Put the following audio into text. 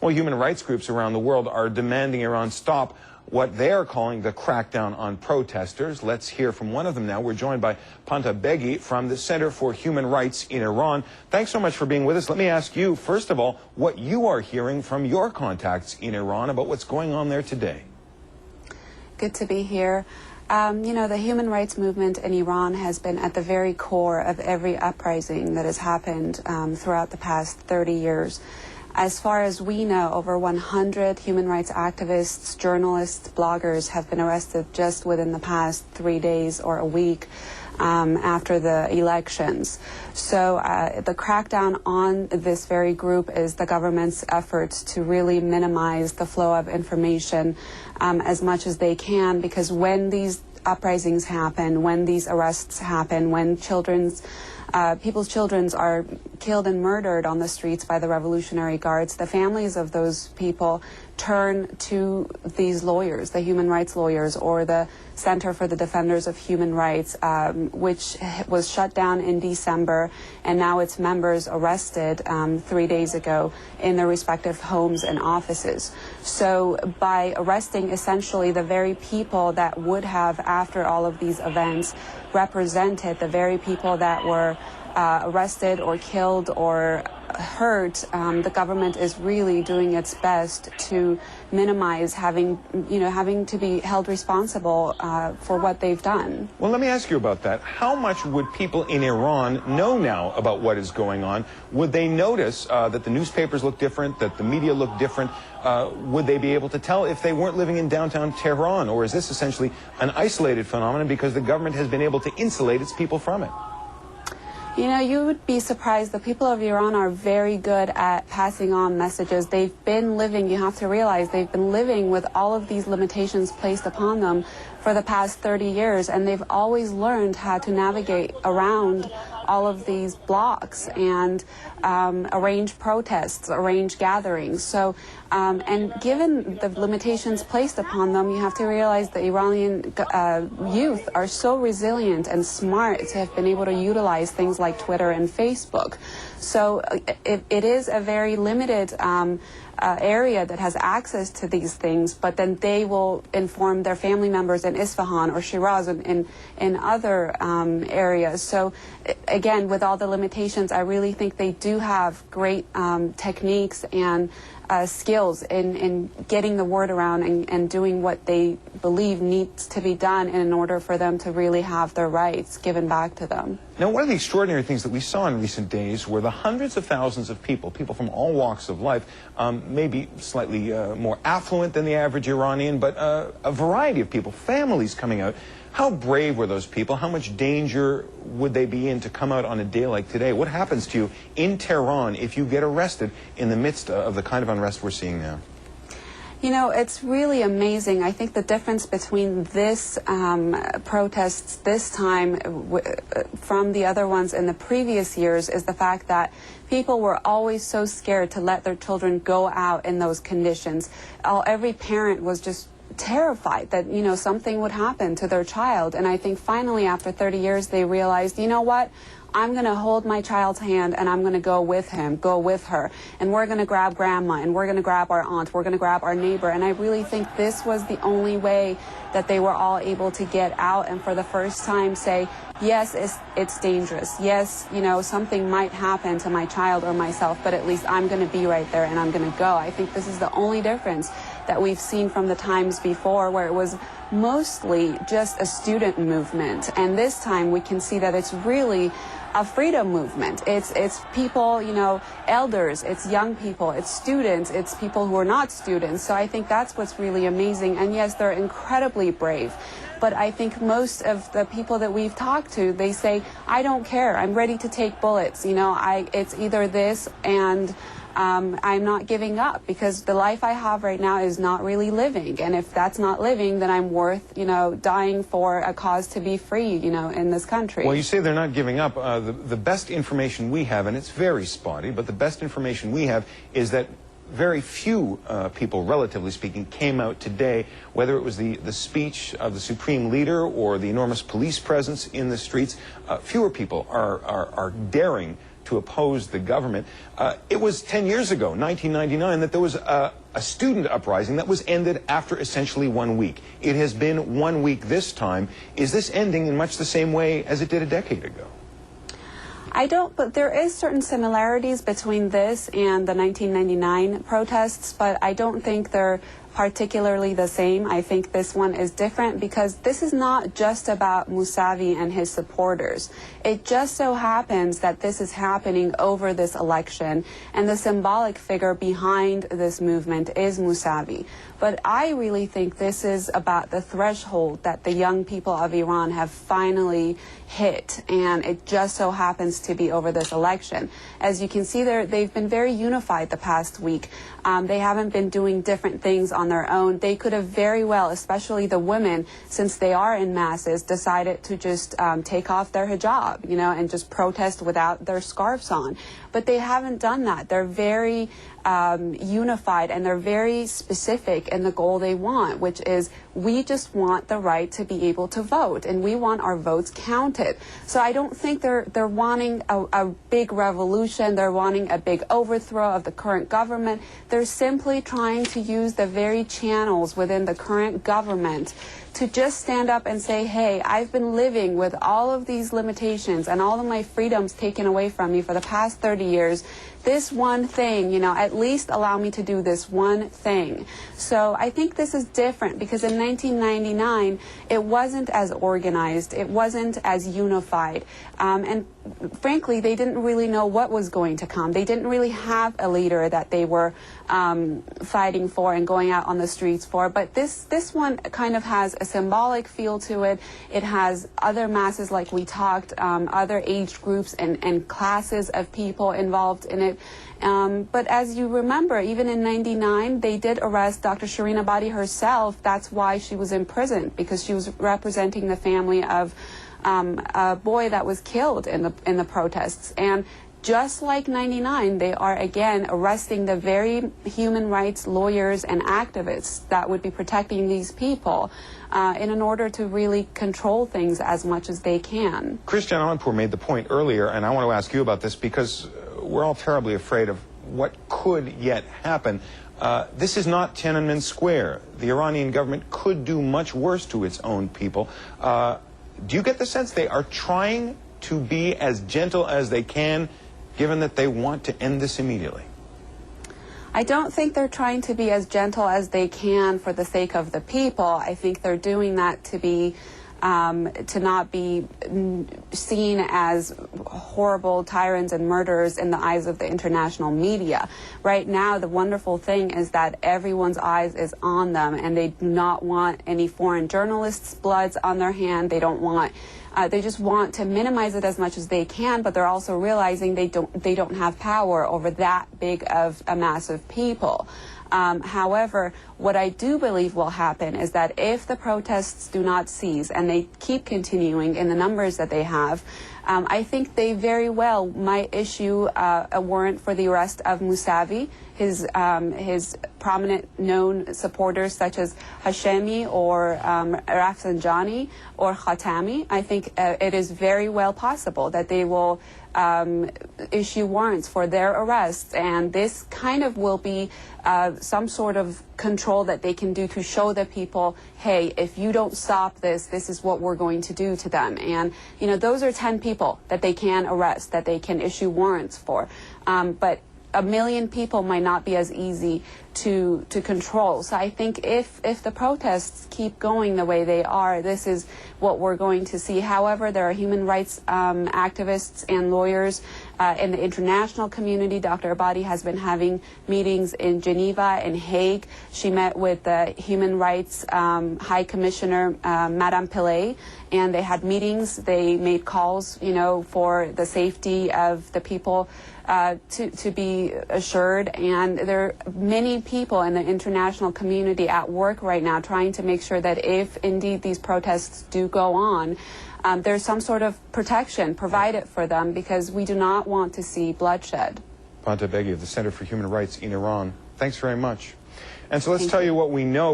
Well, human rights groups around the world are demanding Iran stop what they are calling the crackdown on protesters. Let's hear from one of them now. We're joined by Pantea Beigi from the Center for Human Rights in Iran. Thanks so much for being with us. Let me ask you, first of all, what you are hearing from your contacts in Iran about what's going on there today. Good to be here. You know, the human rights movement in Iran has been at the very core of every uprising that has happened throughout the past 30 years. As far as we know, over 100 human rights activists, journalists, bloggers have been arrested just within the past 3 days or a week after the elections. So the crackdown on this very group is the government's efforts to really minimize the flow of information as much as they can, because when these uprisings happen, when these arrests happen, when people's children are killed and murdered on the streets by the Revolutionary Guards, the families of those people turn to these lawyers, the human rights lawyers, or the Center for the Defenders of Human Rights, which was shut down in December, and now its members arrested 3 days ago in their respective homes and offices. So by arresting essentially the very people that would have, after all of these events, represented the very people that were arrested or killed or hurt, the government is really doing its best to minimize having to be held responsible for what they've done. Well, let me ask you about that. How much would people in Iran know now about what is going on? Would they notice that the newspapers look different, that the media look different? Would they be able to tell if they weren't living in downtown Tehran? Or is this essentially an isolated phenomenon because the government has been able to insulate its people from it? You know, you would be surprised. The people of Iran are very good at passing on messages. They've been living, you have to realize, they've been living with all of these limitations placed upon them for the past 30 years, and they've always learned how to navigate around all of these blocks and arrange protests, arrange gatherings. So, and given the limitations placed upon them, you have to realize the Iranian youth are so resilient and smart to have been able to utilize things like Twitter and Facebook. So it is a very limited area that has access to these things, but then they will inform their family members in Isfahan or Shiraz and in other areas. So again, with all the limitations, I really think they do have great techniques and skills in getting the word around and doing what they believe needs to be done in order for them to really have their rights given back to them. Now, one of the extraordinary things that we saw in recent days were the hundreds of thousands of people from all walks of life, maybe slightly more affluent than the average Iranian, but a variety of people, families coming out. How brave were those people? How much danger would they be in to come out on a day like today? What happens to you in Tehran if you get arrested in the midst of the kind of unrest we're seeing now? You know, it's really amazing. I think the difference between this protests this time from the other ones in the previous years is the fact that people were always so scared to let their children go out in those conditions. Every parent was just terrified that, you know, something would happen to their child. And I think finally after 30 years they realized, you know what? I'm going to hold my child's hand and I'm going to go with him, go with her. And we're going to grab grandma and we're going to grab our aunt, we're going to grab our neighbor. And I really think this was the only way that they were all able to get out and for the first time say, yes, it's dangerous. Yes, you know, something might happen to my child or myself, but at least I'm going to be right there and I'm going to go. I think this is the only difference that we've seen from the times before where it was mostly just a student movement. And this time we can see that it's really a freedom movement. It's people, you know, elders, it's young people, it's students, it's people who are not students. So I think that's what's really amazing. And yes, they're incredibly brave. But I think most of the people that we've talked to, they say, I don't care, I'm ready to take bullets. You know, it's either this and I'm not giving up, because the life I have right now is not really living. And if that's not living, then I'm worth, you know, dying for a cause to be free, you know, in this country. Well, you say they're not giving up. The best information we have, and it's very spotty, but the best information we have is that very few people, relatively speaking, came out today, whether it was the speech of the supreme leader or the enormous police presence in the streets. Fewer people are daring to oppose the government. It was 10 years ago, 1999, that there was a student uprising that was ended after essentially 1 week. It has been 1 week this time. Is this ending in much the same way as it did a decade ago? I don't, but there is certain similarities between this and the 1999 protests, but I don't think they're particularly the same. I think this one is different because this is not just about Mousavi and his supporters. It just so happens that this is happening over this election, and the symbolic figure behind this movement is Mousavi. But I really think this is about the threshold that the young people of Iran have finally hit, and it just so happens to be over this election. As you can see, they've been very unified the past week. They haven't been doing different things on their own. They could have very well, especially the women, since they are in masses, decided to just take off their hijab, you know, and just protest without their scarves on. But they haven't done that. They're very unified, and they're very specific in the goal they want, which is we just want the right to be able to vote, and we want our votes counted. So I don't think they're wanting a big revolution. They're wanting a big overthrow of the current government. They're simply trying to use the very channels within the current government to just stand up and say, hey, I've been living with all of these limitations and all of my freedoms taken away from me for the past 30 years. This one thing, you know, at least allow me to do this one thing. So I think this is different because in 1999, it wasn't as organized. It wasn't as unified. And frankly, they didn't really know what was going to come. They didn't really have a leader that they were fighting for and going out on the streets for. But this one kind of has a symbolic feel to it. It has other masses, like we talked, other age groups and classes of people involved in it. But as you remember, even in '99, they did arrest Dr. Shireen Ebadi herself. That's why she was imprisoned, because she was representing the family of a boy that was killed in the protests. And just like '99, they are again arresting the very human rights lawyers and activists that would be protecting these people in order to really control things as much as they can. Chris Jananpur made the point earlier, and I want to ask you about this because we're all terribly afraid of what could yet happen. This is not Tiananmen Square. The Iranian government could do much worse to its own people. Do you get the sense they are trying to be as gentle as they can, given that they want to end this immediately? I don't think they're trying to be as gentle as they can for the sake of the people. I think they're doing that to be to not be seen as horrible tyrants and murderers in the eyes of the international media. Right now, the wonderful thing is that everyone's eyes is on them, and they do not want any foreign journalists' bloods on their hand. They don't want. They just want to minimize it as much as they can, but they're also realizing they don't have power over that big of a mass of people. However, what I do believe will happen is that if the protests do not cease and they keep continuing in the numbers that they have, I think they very well might issue a warrant for the arrest of Mousavi, his prominent known supporters such as Hashemi or Rafsanjani or Khatami. I think it is very well possible that they will issue warrants for their arrests, and this kind of will be some sort of control that they can do to show the people, hey, if you don't stop this, this is what we're going to do to them. And, you know, those are 10 people that they can arrest, that they can issue warrants for. But 1 million people might not be as easy to control. So I think if the protests keep going the way they are, this is what we're going to see. However, there are human rights activists and lawyers in the international community. Dr. Ebadi has been having meetings in Geneva and Hague. She met with the Human Rights High Commissioner, Madame Pillay, and they had meetings. They made calls, you know, for the safety of the people to be assured. And there are many people in the international community at work right now trying to make sure that if indeed these protests do go on, there's some sort of protection provided for them, because we do not want to see bloodshed. Pantea Beigi of the Center for Human Rights in Iran, thanks very much. And so let's tell you what we know.